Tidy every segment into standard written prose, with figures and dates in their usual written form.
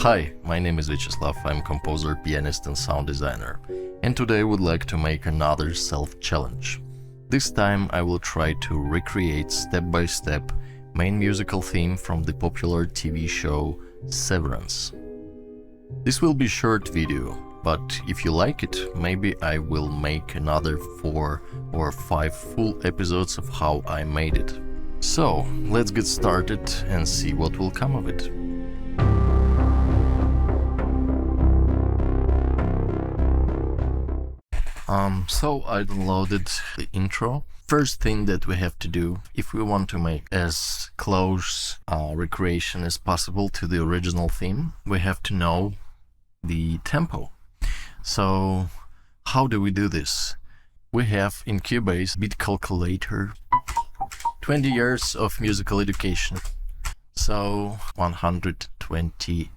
Hi, my name is Vyacheslav, I'm composer, pianist and sound designer, and today I would like to make another self-challenge. This time I will try to recreate step by step main musical theme from the popular TV show Severance. This will be a short video, but if you like it, maybe I will make another 4 or 5 full episodes of how I made it. So, let's get started and see what will come of it. So I downloaded the intro. First thing that we have to do, if we want to make as close recreation as possible to the original theme, we have to know the tempo. So how do we do this? We have in Cubase beat calculator, 20 years of musical education. So 128.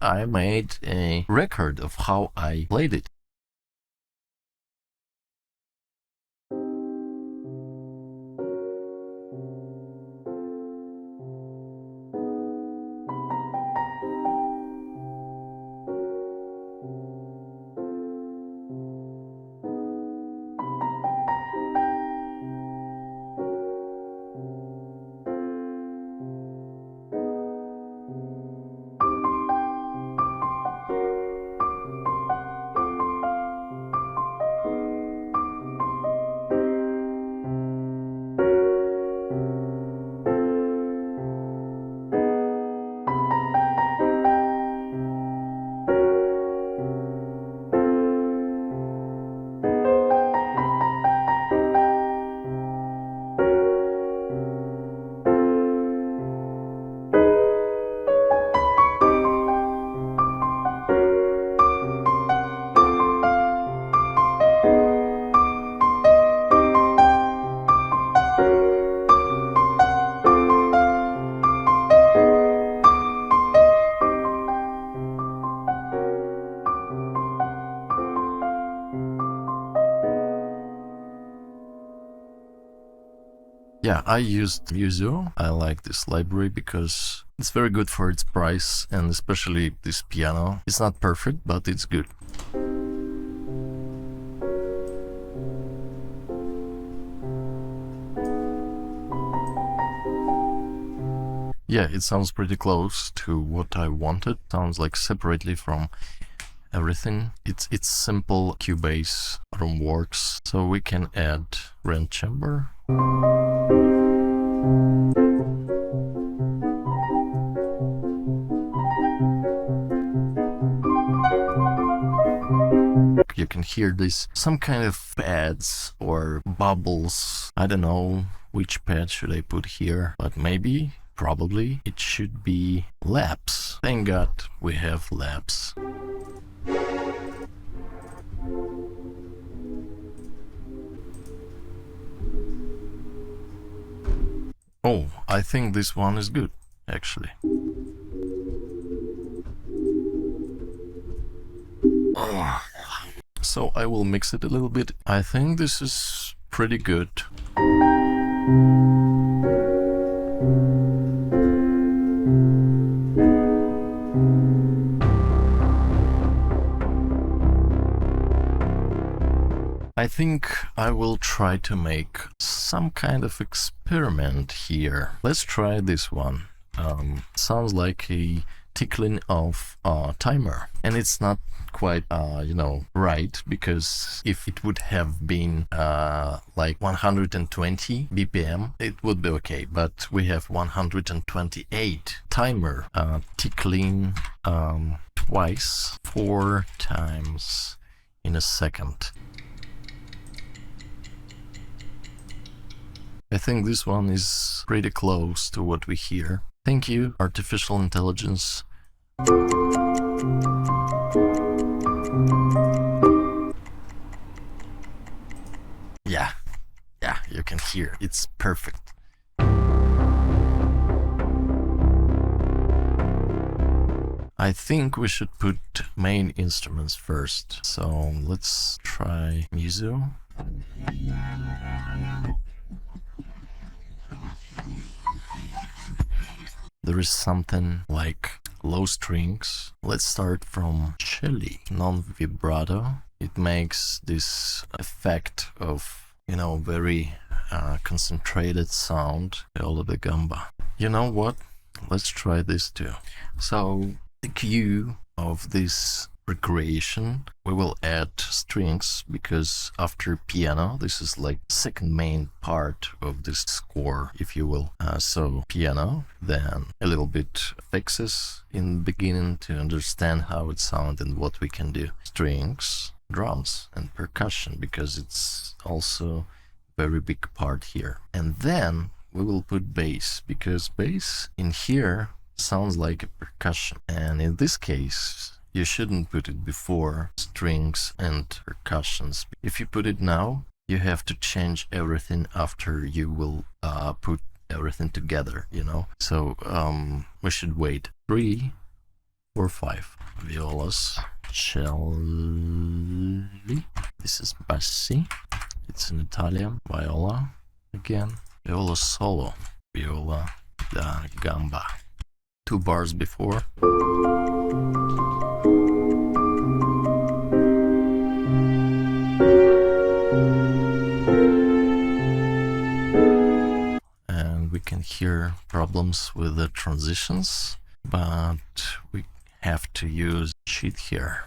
I made a record of how I played it. Yeah, I used MusicWeaving. I like this library because it's very good for its price, and especially this piano. It's not perfect, but it's good. Yeah, it sounds pretty close to what I wanted. Sounds like separately from everything. It's simple Cubase room works, so we can add rent chamber. You can hear this, some kind of pads or bubbles. I don't know which pad should I put here, but maybe, probably, it should be laps. Thank God we have laps. Oh, I think this one is good, actually. Oh. So I will mix it a little bit. I think this is pretty good. I think I will try to make some kind of experiment here. Let's try this one. Sounds like a tickling of a timer, and it's not quite right, because if it would have been like 120 BPM, it would be okay, but we have 128 timer tickling twice, 4 times in a second. I think this one is pretty close to what we hear. Thank you, artificial intelligence. Yeah, you can hear, it's perfect. I think we should put main instruments first. So let's try MusicWeaving. There is something like low strings. Let's start from cello, non-vibrato. It makes this effect of, you know, very concentrated sound, viola da gamba. You know what? Let's try this too. So the cue of this recreation, we will add strings, because after piano, this is like second main part of this score, if you will. So piano, then a little bit fixes in the beginning to understand how it sounds and what we can do. Strings, drums, and percussion, because it's also a very big part here. And then we will put bass, because bass in here sounds like a percussion. And in this case, you shouldn't put it before strings and percussions. If you put it now, you have to change everything after you will put everything together, you know. So we should wait. 3, 4, 5. Violas, cello. This is bassi. It's in Italian. Viola again. Viola solo. Viola da gamba. 2 bars before. And we can hear problems with the transitions, but we have to use sheet here.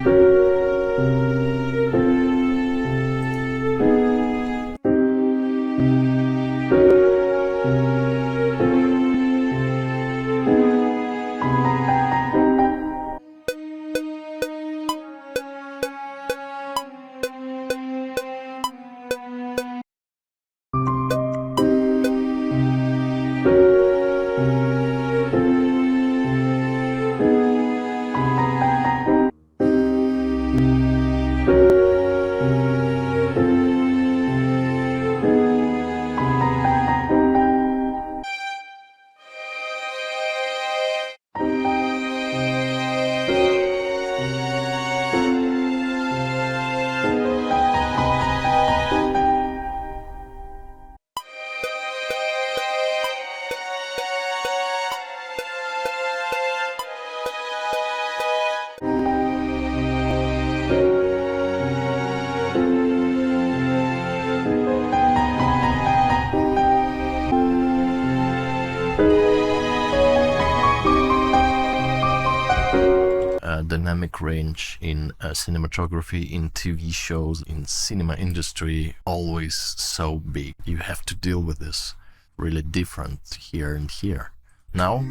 Dynamic range in cinematography, in TV shows, in cinema industry, always so big. You have to deal with this. Really different here and here. Now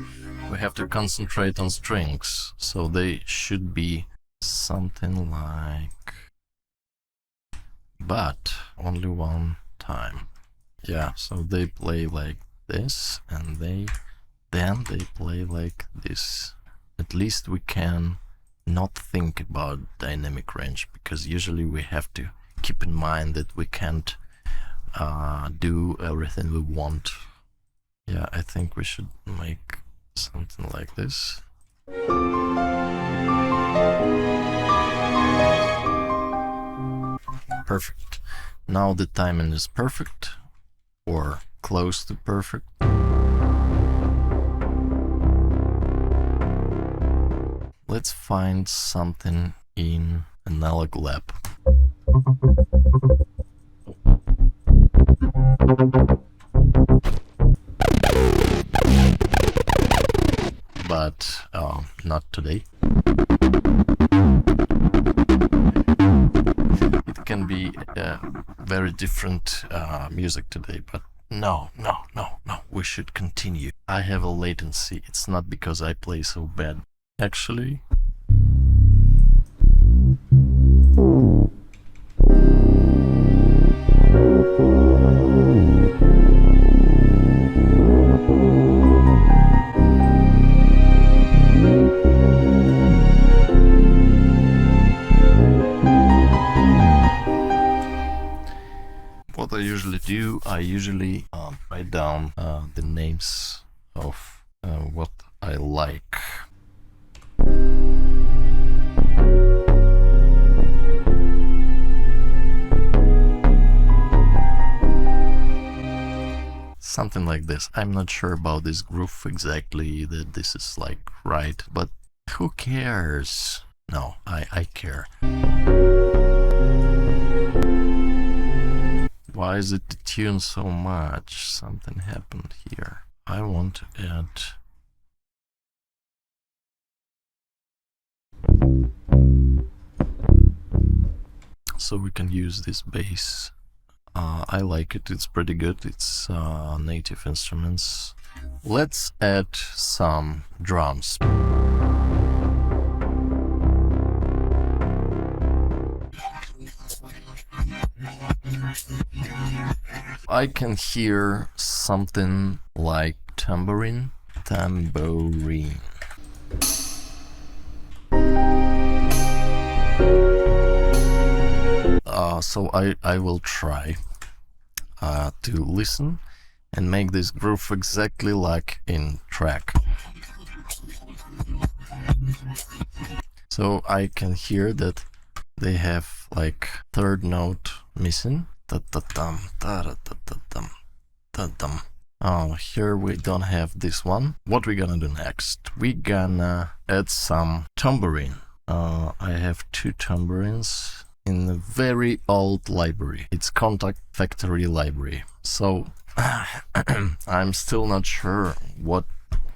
we have to concentrate on strings, so they should be something like, but only one time. Yeah, so they play like this, and then they play like this. At least we can not think about dynamic range, because usually we have to keep in mind that we can't do everything we want. Yeah, I think we should make something like this. Perfect. Now the timing is perfect, or close to perfect. Let's find something in Analog Lab. But not today. It can be very different music today, but no, we should continue. I have a latency. It's not because I play so bad. Actually, what I usually do, I usually write down the names of what I like. Something like this. I'm not sure about this groove exactly, that this is like right, but Who cares? No, I care. Why is it detuned so much? Something happened here. I want to add... So we can use this bass. I like it, it's pretty good, it's native instruments. Let's add some drums. I can hear something like tambourine. So I will try to listen and make this groove exactly like in track. So I can hear that they have like third note missing. Oh, here we don't have this one. What we gonna do next? We gonna add some tambourine. I have 2 tambourines in a very old library. It's Contact Factory library. So I'm still not sure what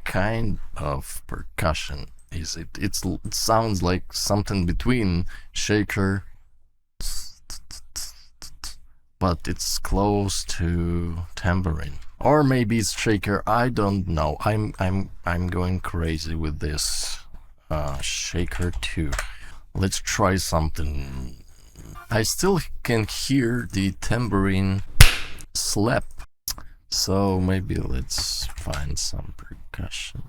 kind of percussion is it. It sounds like something between shaker, but it's close to tambourine. Or maybe it's shaker, I don't know. I'm going crazy with this shaker too. Let's try something. I still can hear the tambourine slap. So maybe let's find some percussion.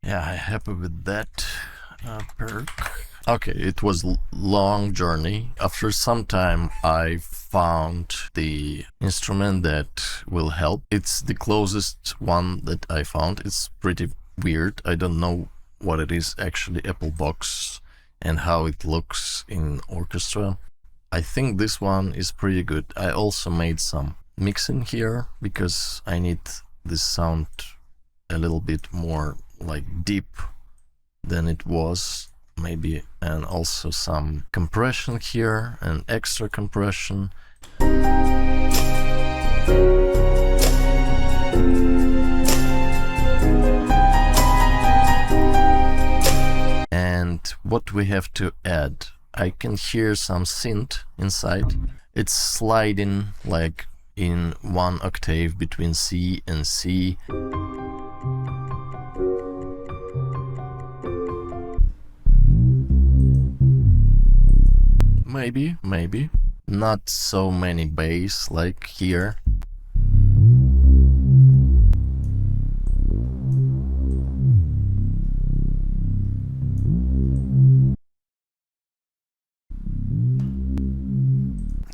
Yeah, I'm happy with that perk. Okay, it was a long journey. After some time I found the instrument that will help. It's the closest one that I found. It's pretty weird. I don't know what it is actually, Apple Box, and how it looks in orchestra. I think this one is pretty good. I also made some mixing here because I need this sound a little bit more like deep than it was, maybe, and also some compression here and extra compression. And what we have to add, I can hear some synth inside. It's sliding like in 1 octave between C and C. Maybe. Not so many bass like here.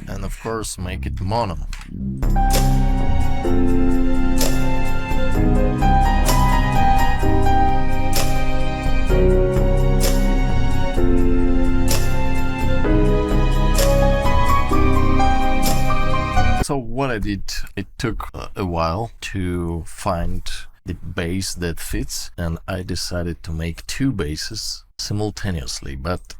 And of course make it mono. So what I did, it took a while to find the bass that fits, and I decided to make 2 basses simultaneously, but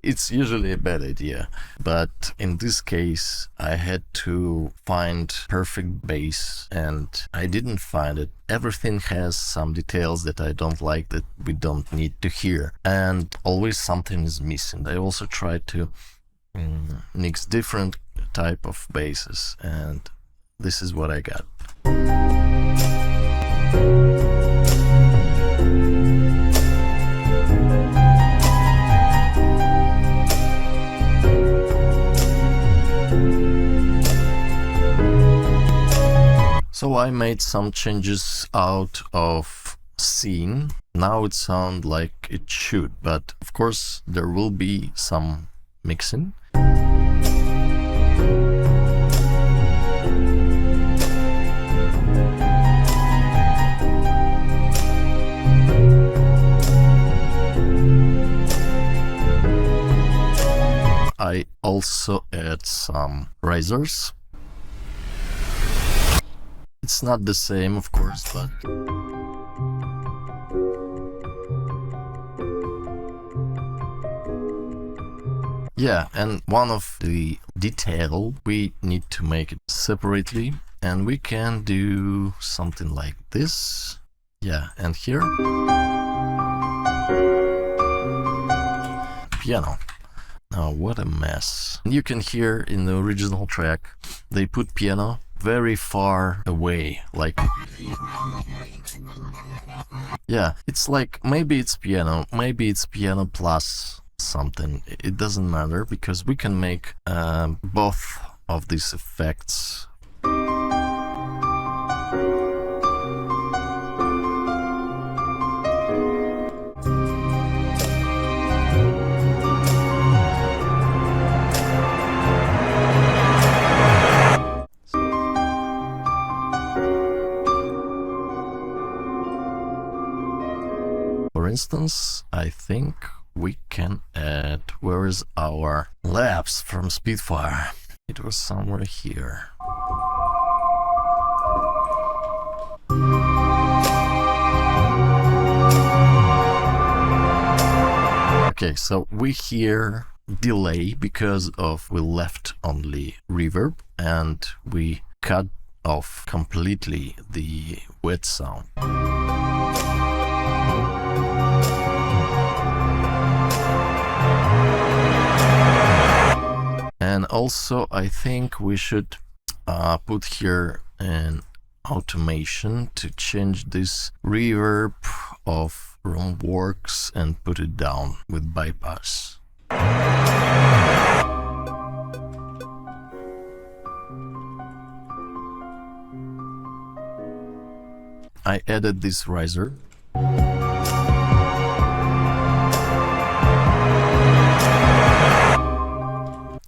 it's usually a bad idea. But in this case I had to find perfect bass, and I didn't find it. Everything has some details that I don't like, that we don't need to hear, and always something is missing. I also tried to mix different type of basses, and this is what I got. So I made some changes out of scene. Now it sounds like it should, but of course there will be some mixing. I also add some risers. It's not the same, of course, but yeah, and one of the detail we need to make it separately, and we can do something like this. Yeah, and here piano. Now what a mess. You can hear in the original track they put piano very far away, like, yeah, it's like maybe it's piano plus something. It doesn't matter, because we can make both of these effects. For instance, I think we can add, where is our lapse from Spitfire? It was somewhere here. Okay, so we hear delay because of we left only reverb and we cut off completely the wet sound. And also I think we should put here an automation to change this reverb of room works and put it down with bypass. I added this riser.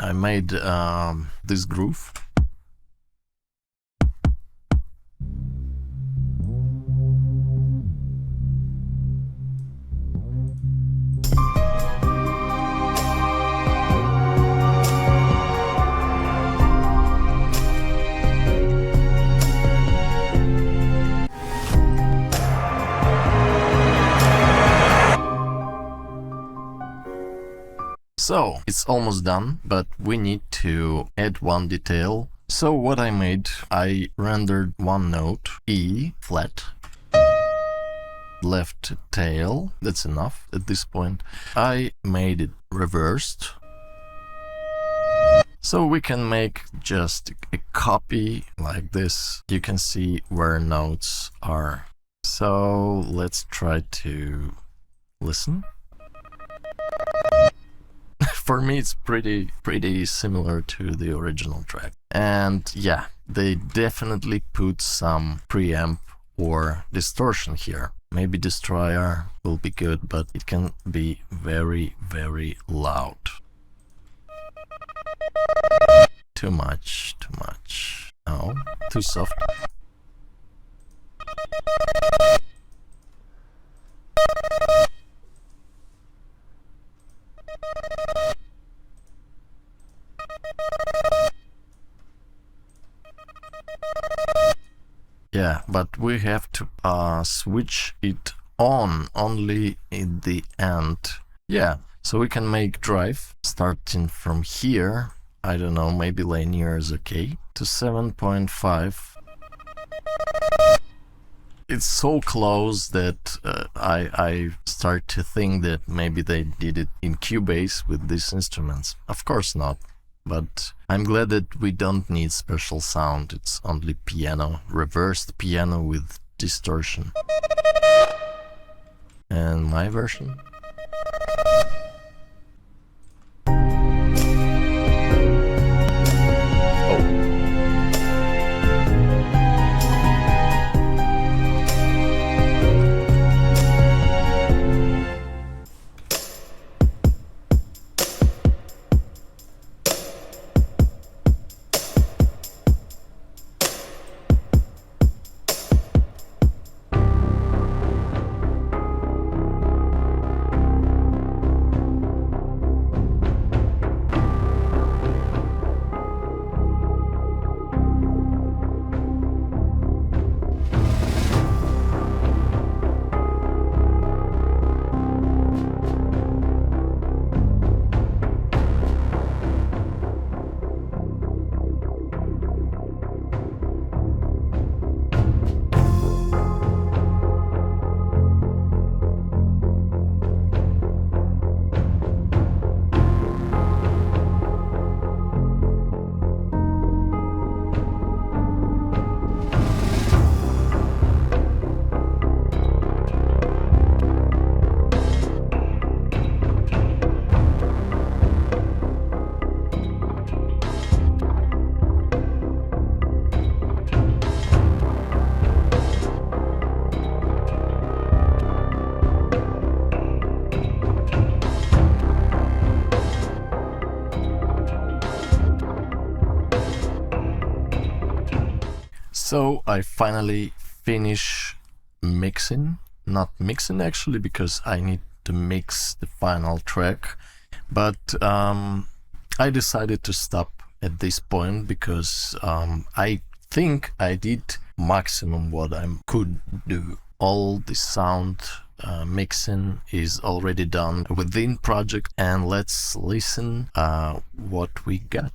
I made this groove. So it's almost done, but we need to add one detail. So what I made, I rendered one note, E flat, left tail, that's enough at this point. I made it reversed. So we can make just a copy like this. You can see where notes are. So let's try to listen. For me, it's pretty similar to the original track. And yeah, they definitely put some preamp or distortion here. Maybe destroyer will be good, but it can be very, very loud. Too much. No, too soft. Yeah, but we have to switch it on only in the end. Yeah, so we can make drive starting from here. I don't know, maybe linear is okay, to 7.5. It's so close that I start to think that maybe they did it in Cubase with these instruments. Of course not. But I'm glad that we don't need special sound. It's only piano, reversed piano with distortion. And my version? So I finally finish mixing, not mixing actually, because I need to mix the final track, but I decided to stop at this point because I think I did maximum what I could do. All the sound mixing is already done within project, and let's listen what we got.